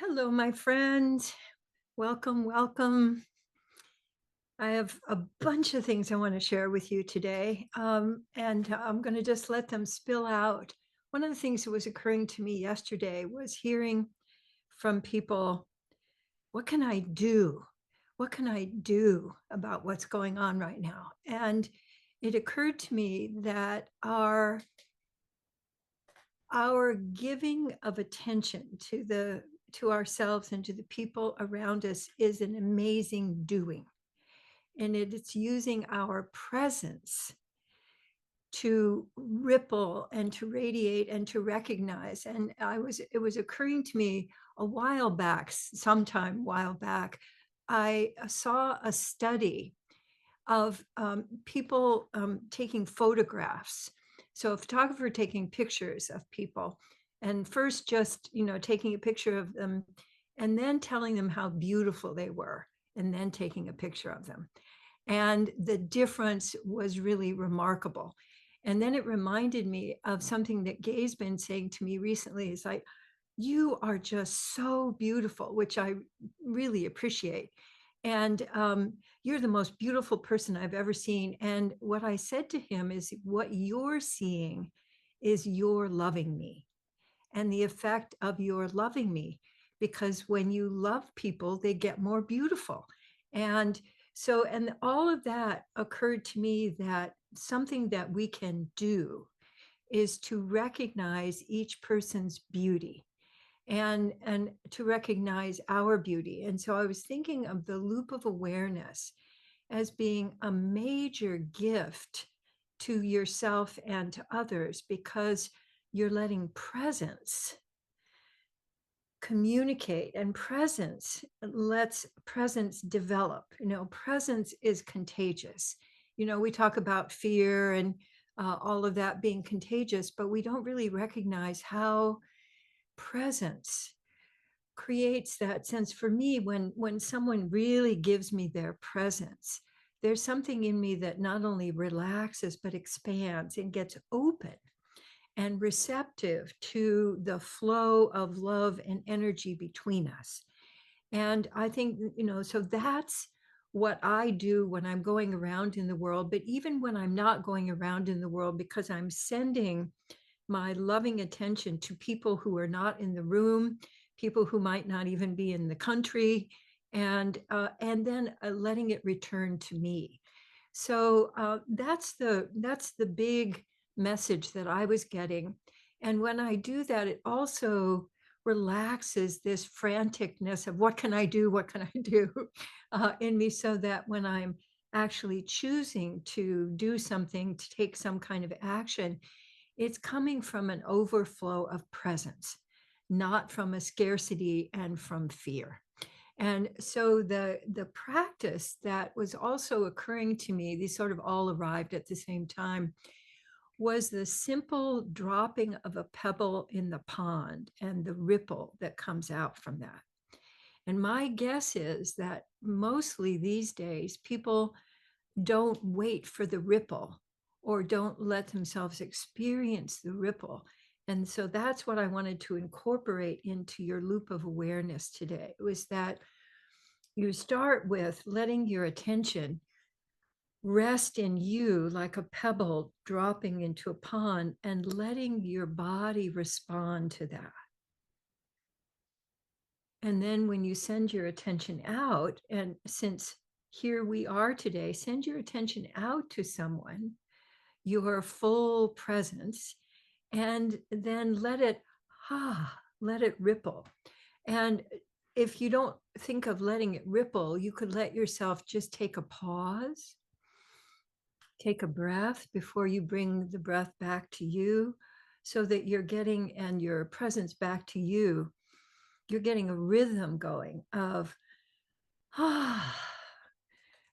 Hello, my friend. Welcome, welcome. I have a bunch of things I want to share with you today, and I'm going to just let them spill out. One of the things that was occurring to me yesterday was hearing from people, what can I do? What can I do about what's going on right now? And it occurred to me that our giving of attention to ourselves and to the people around us is an amazing doing, and it's using our presence to ripple and to radiate and to recognize. And it was occurring to me a while back, sometime while back, I saw a study of people taking photographs. So a photographer taking pictures of people, and first just taking a picture of them, and then telling them how beautiful they were, and then taking a picture of them. And the difference was really remarkable. And then it reminded me of something that Gay's been saying to me recently. Is like, you are just so beautiful, which I really appreciate. And you're the most beautiful person I've ever seen. And what I said to him is, what you're seeing is you're loving me, and the effect of your loving me. Because when you love people, they get more beautiful. And so, and all of that occurred to me, that something that we can do is to recognize each person's beauty, and to recognize our beauty. And so I was thinking of the loop of awareness as being a major gift to yourself and to others, because you're letting presence communicate, and presence lets presence develop. Presence is contagious. We talk about fear and all of that being contagious, but we don't really recognize how presence creates that sense. For me, when someone really gives me their presence, there's something in me that not only relaxes but expands and gets open and receptive to the flow of love and energy between us. And I think, so that's what I do when I'm going around in the world. But even when I'm not going around in the world, because I'm sending my loving attention to people who are not in the room, people who might not even be in the country, and then letting it return to me. So that's the big message that I was getting. And when I do that, it also relaxes this franticness of what can I do? What can I do in me, so that when I'm actually choosing to do something, to take some kind of action, it's coming from an overflow of presence, not from a scarcity and from fear. And so the practice that was also occurring to me, these sort of all arrived at the same time, was the simple dropping of a pebble in the pond and the ripple that comes out from that. And my guess is that mostly these days, people don't wait for the ripple, or don't let themselves experience the ripple. And so that's what I wanted to incorporate into your loop of awareness today, was that you start with letting your attention rest in you like a pebble dropping into a pond, and letting your body respond to that. And then when you send your attention out, and since here we are today, send your attention out to someone, your full presence, and then let it ripple. And if you don't think of letting it ripple, you could let yourself just take a pause, take a breath before you bring the breath back to you, so that you're getting, and your presence back to you, you're getting a rhythm going of, ah.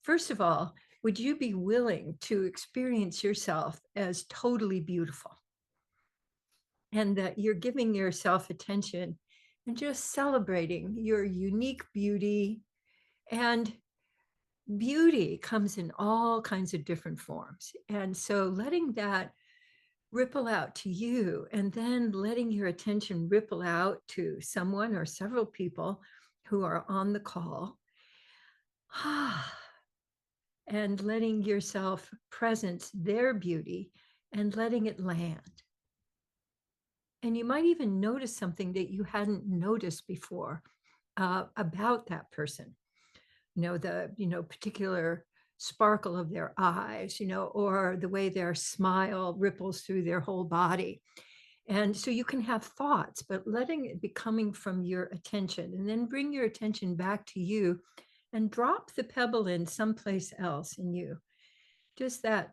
First of all, would you be willing to experience yourself as totally beautiful, and that you're giving yourself attention and just celebrating your unique beauty? And beauty comes in all kinds of different forms. And so letting that ripple out to you, and then letting your attention ripple out to someone or several people who are on the call. And letting yourself presence their beauty and letting it land. And you might even notice something that you hadn't noticed before about that person. The particular sparkle of their eyes, or the way their smile ripples through their whole body. And so you can have thoughts, but letting it be coming from your attention, and then bring your attention back to you and drop the pebble in someplace else in you. Just that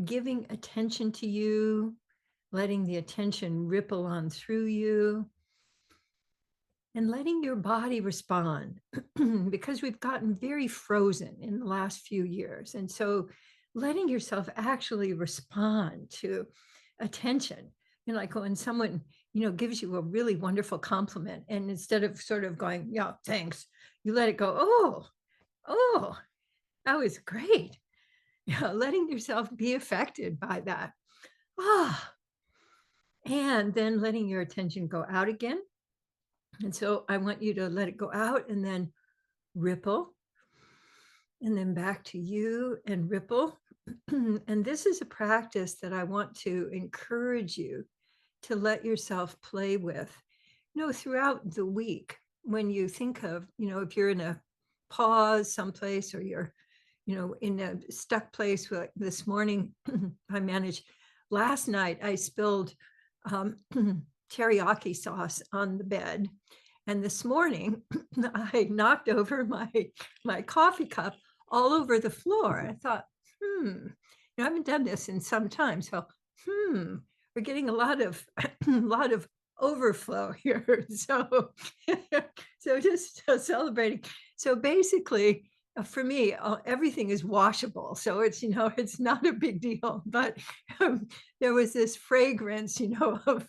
giving attention to you, letting the attention ripple on through you, and letting your body respond because we've gotten very frozen in the last few years. And so letting yourself actually respond to attention, like when someone, gives you a really wonderful compliment, and instead of sort of going, yeah, thanks, you let it go, oh, that was great. Letting yourself be affected by that. Ah, and then letting your attention go out again. And so I want you to let it go out and then ripple, and then back to you and ripple. And this is a practice that I want to encourage you to let yourself play with, throughout the week. When you think of, if you're in a pause someplace, or you're, in a stuck place. Like this morning, I managed, last night, I spilled um, teriyaki sauce on the bed. And this morning, I knocked over my coffee cup all over the floor. I thought, I haven't done this in some time. So, we're getting a lot of a lot of overflow here. So, so just celebrating. So basically, for me, everything is washable. So it's not a big deal. But there was this fragrance, of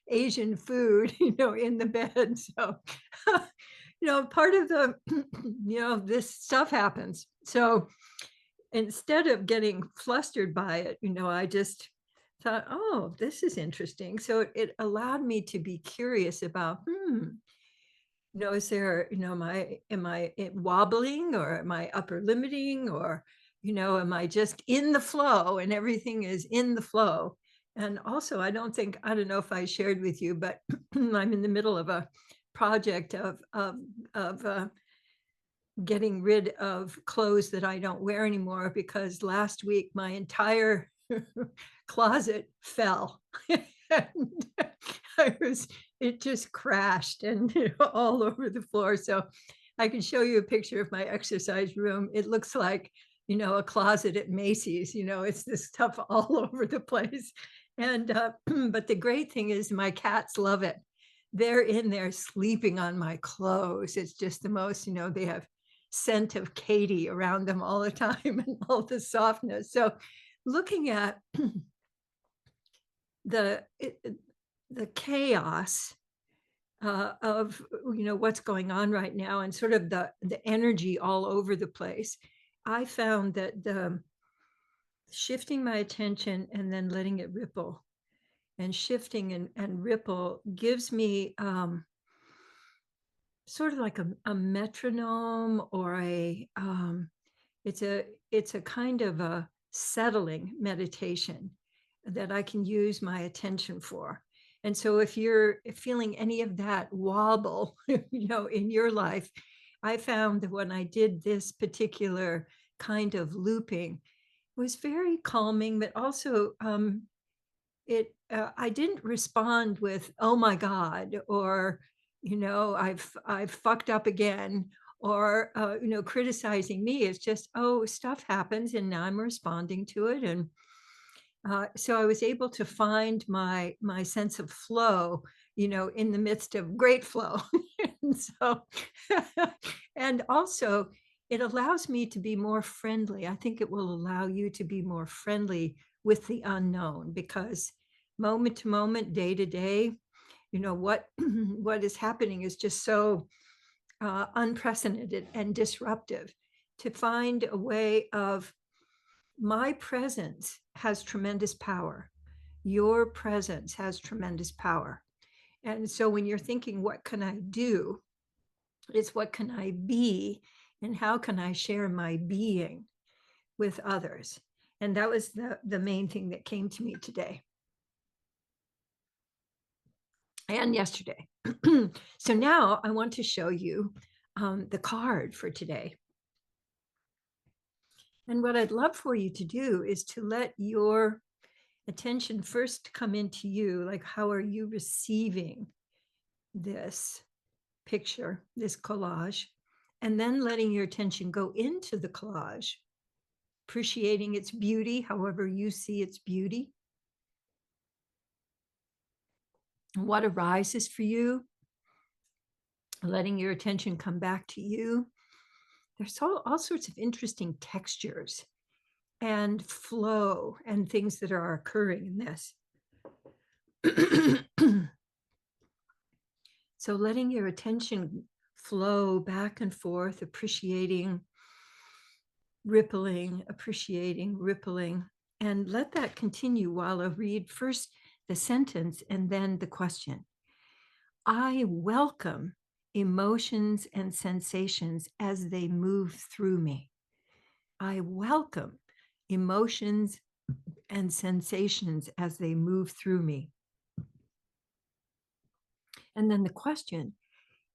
Asian food, in the bed. So, part of the, this stuff happens. So instead of getting flustered by it, I just thought, oh, this is interesting. So it allowed me to be curious about, is there, am I wobbling, or am I upper limiting, or, am I just in the flow and everything is in the flow? And also, I don't know if I shared with you, but I'm in the middle of a project of getting rid of clothes that I don't wear anymore, because last week my entire closet fell. And it just crashed and all over the floor. So I can show you a picture of my exercise room. It looks like, a closet at Macy's. It's this stuff all over the place. And but the great thing is my cats love it. They're in there sleeping on my clothes. It's just the most, they have scent of Katie around them all the time, and all the softness. So looking at the the chaos of what's going on right now, and sort of the energy all over the place, I found that the shifting my attention and then letting it ripple, and shifting and ripple, gives me sort of like a metronome, or it's a kind of a settling meditation that I can use my attention for. And so if you're feeling any of that wobble, in your life, I found that when I did this particular kind of looping, it was very calming, but also I didn't respond with, oh my God, or, I've fucked up again, or, criticizing me. It's just, oh, stuff happens and now I'm responding to it. And so I was able to find my sense of flow, in the midst of great flow. And so, and also it allows me to be more friendly. I think it will allow you to be more friendly with the unknown, because moment to moment, day to day, what what is happening is just so unprecedented and disruptive. To find a way of my presence has tremendous power. Your presence has tremendous power. And so when you're thinking, what can I do? It's what can I be? And how can I share my being with others? And that was the main thing that came to me today and yesterday. So now I want to show you the card for today. And what I'd love for you to do is to let your attention first come into you. Like, how are you receiving this picture, this collage? And then letting your attention go into the collage, appreciating its beauty, however you see its beauty. What arises for you, letting your attention come back to you. There's all sorts of interesting textures and flow and things that are occurring in this. So letting your attention flow back and forth, appreciating, rippling, appreciating, rippling, and let that continue while I read first the sentence and then the question. I welcome emotions and sensations as they move through me. I welcome emotions and sensations as they move through me. And then the question,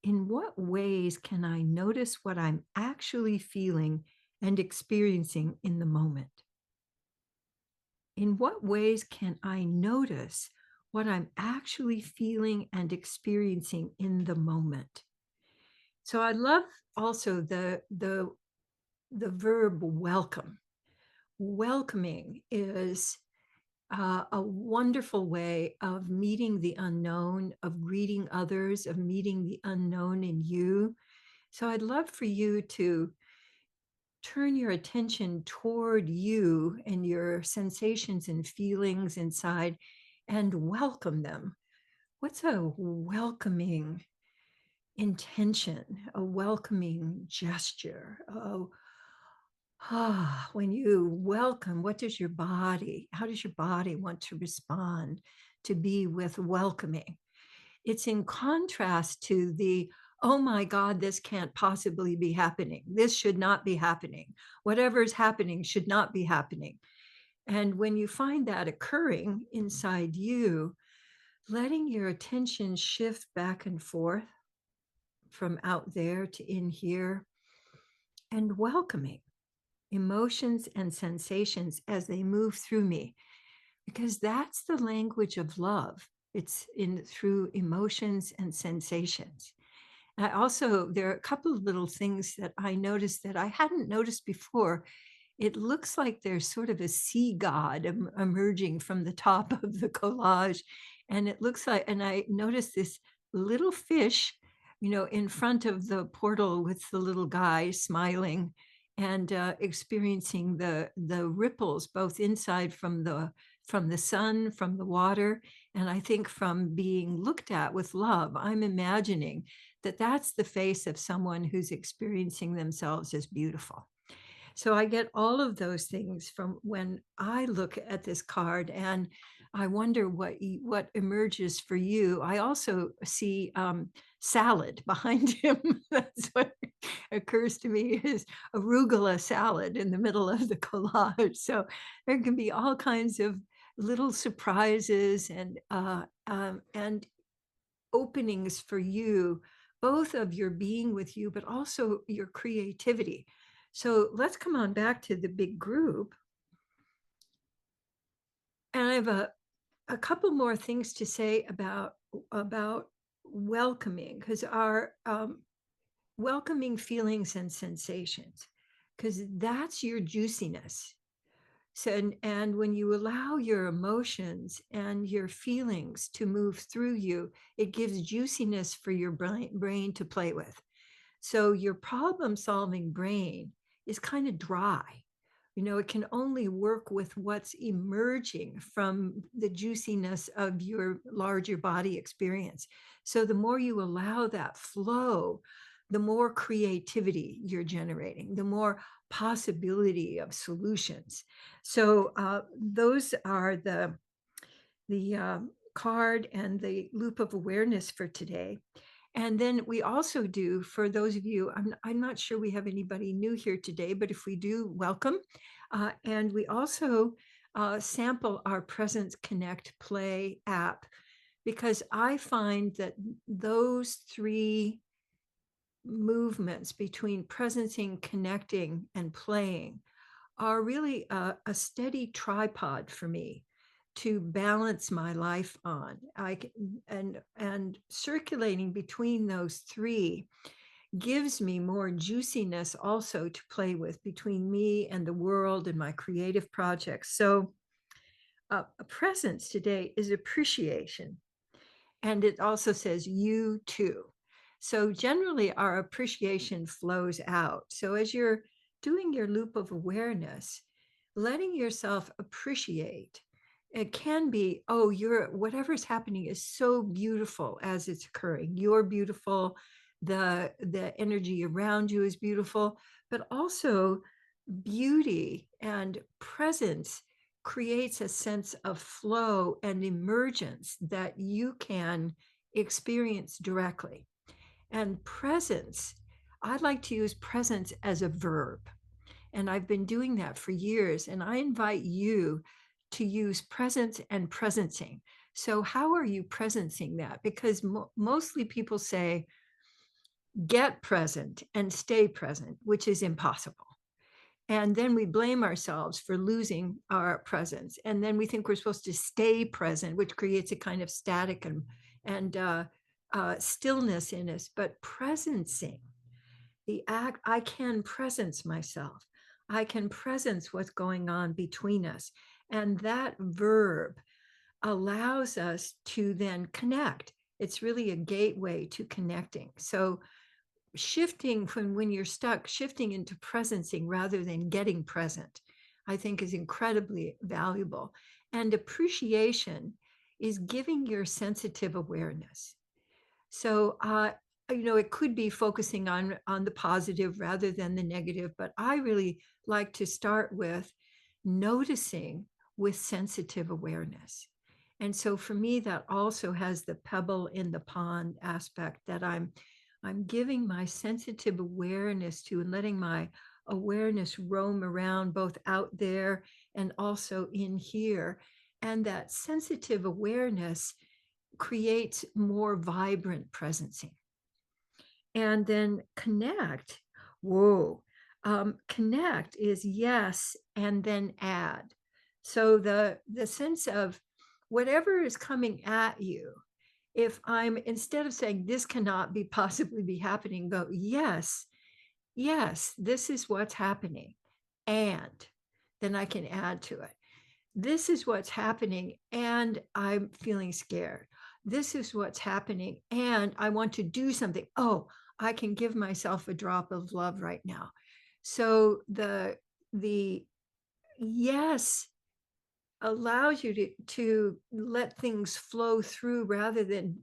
in what ways can I notice what I'm actually feeling and experiencing in the moment? In what ways can I notice what I'm actually feeling and experiencing in the moment? So I love also the verb welcome. Welcoming is a wonderful way of meeting the unknown, of greeting others, of meeting the unknown in you. So I'd love for you to turn your attention toward you and your sensations and feelings inside and welcome them. What's a welcoming intention, a welcoming gesture? When you welcome, how does your body want to respond to be with welcoming? It's in contrast to the, oh my God, this can't possibly be happening. This should not be happening. Whatever is happening should not be happening. And when you find that occurring inside you, letting your attention shift back and forth from out there to in here and welcoming emotions and sensations as they move through me, because that's the language of love. It's in through emotions and sensations. I also, there are a couple of little things that I noticed that I hadn't noticed before. It looks like there's sort of a sea god emerging from the top of the collage. And it looks like, and I noticed this little fish, in front of the portal with the little guy smiling and experiencing the ripples, both inside from the sun, from the water, and I think from being looked at with love. I'm imagining that that's the face of someone who's experiencing themselves as beautiful. So I get all of those things from when I look at this card, and I wonder what emerges for you. I also see salad behind him. That's what occurs to me is arugula salad in the middle of the collage. So there can be all kinds of little surprises and openings for you, both of your being with you, but also your creativity. So let's come on back to the big group. And I have a couple more things to say about welcoming, because our welcoming feelings and sensations, because that's your juiciness. So, and when you allow your emotions and your feelings to move through you, it gives juiciness for your brain to play with. So your problem solving brain is kind of dry. It can only work with what's emerging from the juiciness of your larger body experience. So the more you allow that flow, the more creativity you're generating, the more possibility of solutions. So those are the card and the loop of awareness for today. And then we also do, for those of you, I'm not sure we have anybody new here today, but if we do, welcome. And we also sample our Presence Connect Play app, because I find that those three movements between presencing, connecting, and playing are really a steady tripod for me to balance my life on. And circulating between those three gives me more juiciness also to play with between me and the world and my creative projects. So a presence today is appreciation, and it also says you too. So generally our appreciation flows out. So as you're doing your loop of awareness, letting yourself appreciate, it can be, oh, you're, whatever's happening is so beautiful as it's occurring. You're beautiful, the energy around you is beautiful, but also beauty and presence creates a sense of flow and emergence that you can experience directly. And presence, I'd like to use presence as a verb. And I've been doing that for years. And I invite you to use presence and presencing. So, how are you presencing that? Because mostly people say, get present and stay present, which is impossible. And then we blame ourselves for losing our presence. And then we think we're supposed to stay present, which creates a kind of static and stillness in us. But presencing, the act, I can presence myself. I can presence what's going on between us. And that verb allows us to then connect. It's really a gateway to connecting. So shifting from when you're stuck, shifting into presencing rather than getting present, I think is incredibly valuable. And appreciation is giving your sensitive awareness. So, it could be focusing on the positive rather than the negative, but I really like to start with noticing with sensitive awareness. And so for me, that also has the pebble in the pond aspect, that I'm giving my sensitive awareness to and letting my awareness roam around both out there and also in here. And that sensitive awareness creates more vibrant presencing. And then connect, whoa, connect is yes, and then add. So the sense of whatever is coming at you, if I'm, instead of saying this cannot be possibly be happening, go, yes, yes, this is what's happening. And then I can add to it. This is what's happening, and I'm feeling scared. This is what's happening, and I want to do something. Oh, I can give myself a drop of love right now. So the yes allows you to let things flow through rather than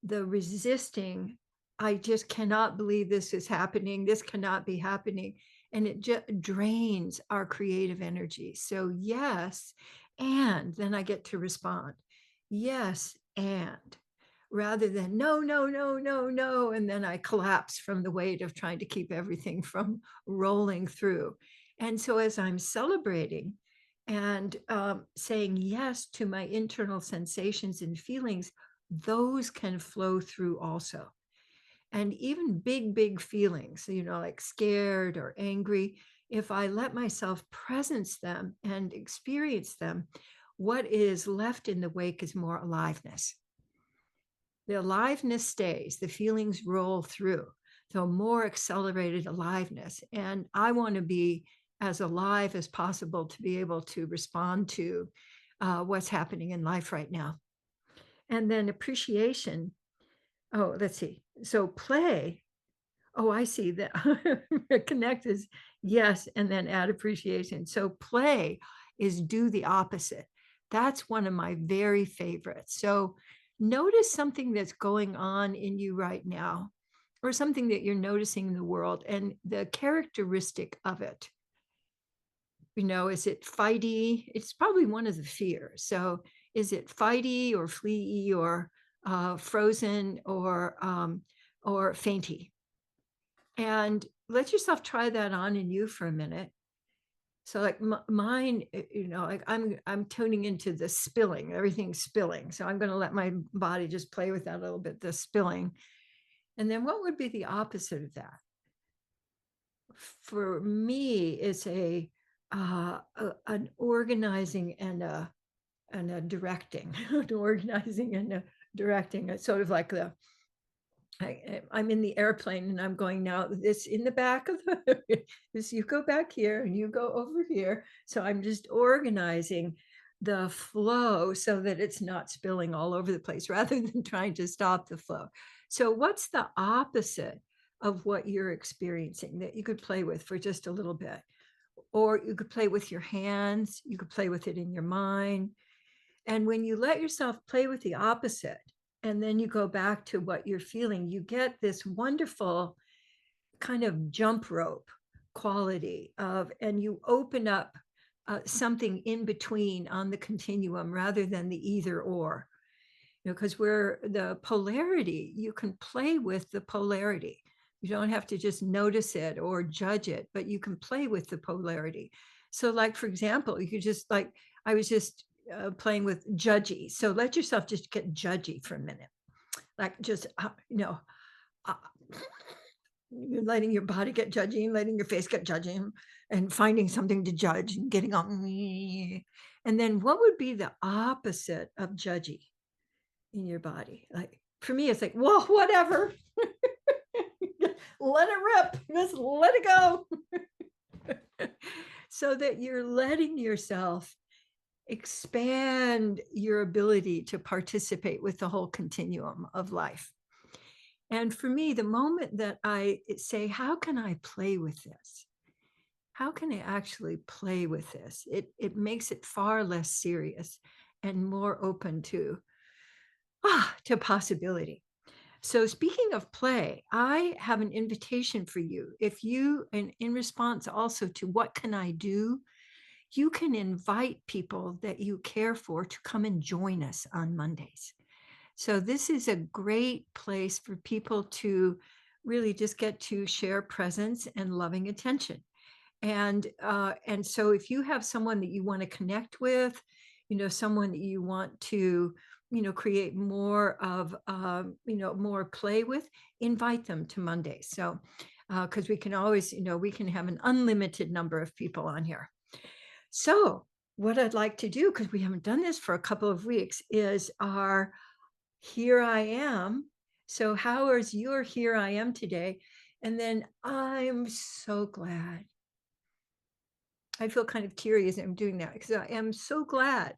the resisting. I just cannot believe this is happening. This cannot be happening. And it just drains our creative energy. So, yes, and then I get to respond. Yes, and rather than no, no, no, no, no. And then I collapse from the weight of trying to keep everything from rolling through. And so, as I'm celebrating, and saying yes to my internal sensations and feelings, those can flow through also. And even big, big feelings, like scared or angry, if I let myself presence them and experience them, what is left in the wake is more aliveness. The aliveness stays, the feelings roll through. So more accelerated aliveness. And I want to be as alive as possible to be able to respond to what's happening in life right now. And then appreciation. Oh, let's see. So play. Oh, I see that. Connect is yes, and then add appreciation. So play is do the opposite. That's one of my very favorites. So notice something that's going on in you right now. or something that you're noticing in the world and the characteristic of it. Is it fighty? It's probably one of the fears. So is it fighty or fleey or frozen or fainty? And let yourself try that on in you for a minute. So like mine, like I'm tuning into the spilling, everything's spilling. So I'm going to let my body just play with that a little bit, the spilling. And then what would be the opposite of that? For me, it's an organizing and a directing, an organizing and a directing. It's sort of like I'm in the airplane and I'm going now this in the back of this, you go back here and you go over here. So I'm just organizing the flow so that it's not spilling all over the place rather than trying to stop the flow. So what's the opposite of what you're experiencing that you could play with for just a little bit? Or you could play with your hands, you could play with it in your mind. And when you let yourself play with the opposite, and then you go back to what you're feeling, you get this wonderful kind of jump rope quality of, and you open up something in between on the continuum rather than the either or. Because we're the polarity, you can play with the polarity. You don't have to just notice it or judge it, but you can play with the polarity. So, like, for example, you could just like, I was just playing with judgy. So let yourself just get judgy for a minute. Like, just, uh, you're letting your body get judgy and letting your face get judgy and finding something to judge and getting on. And then what would be the opposite of judgy in your body? Like for me, it's like, whoa, whatever. Let it rip. Just let it go. So that you're letting yourself expand your ability to participate with the whole continuum of life. And for me, the moment that I say, how can I play with this? How can I actually play with this? It makes it far less serious and more open to possibility. So speaking of play, I have an invitation for you. If you, and in response also to what can I do, you can invite people that you care for to come and join us on Mondays. So this is a great place for people to really just get to share presence and loving attention. And so if you have someone that you want to connect with, someone that you want to, create more of, more play with, invite them to Mondays. So, because we can always, we can have an unlimited number of people on here. So what I'd like to do, because we haven't done this for a couple of weeks, is our here I am. So how is your here I am today? And then I'm so glad. I feel kind of curious I'm doing that because I am so glad,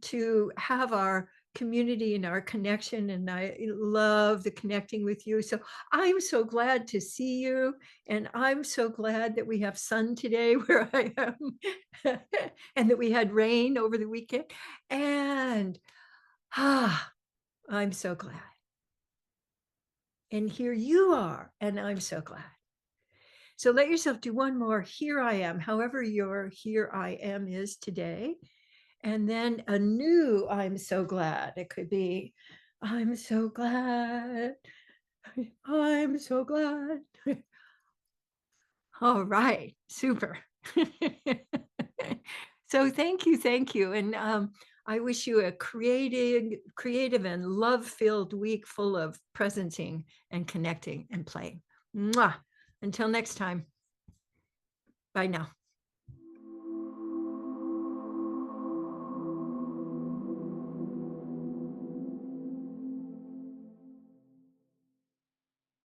to have our community and our connection, and I love the connecting with you. So I'm so glad to see you, and I'm so glad that we have sun today where I am, and that we had rain over the weekend. And I'm so glad. And here you are, and I'm so glad. So let yourself do one more here I am, however your here I am is today. And then a new I'm so glad. It could be I'm so glad. I'm so glad. All right, super. So thank you. And I wish you a creative and love-filled week full of presencing and connecting and playing. Mwah. Until next time. Bye now.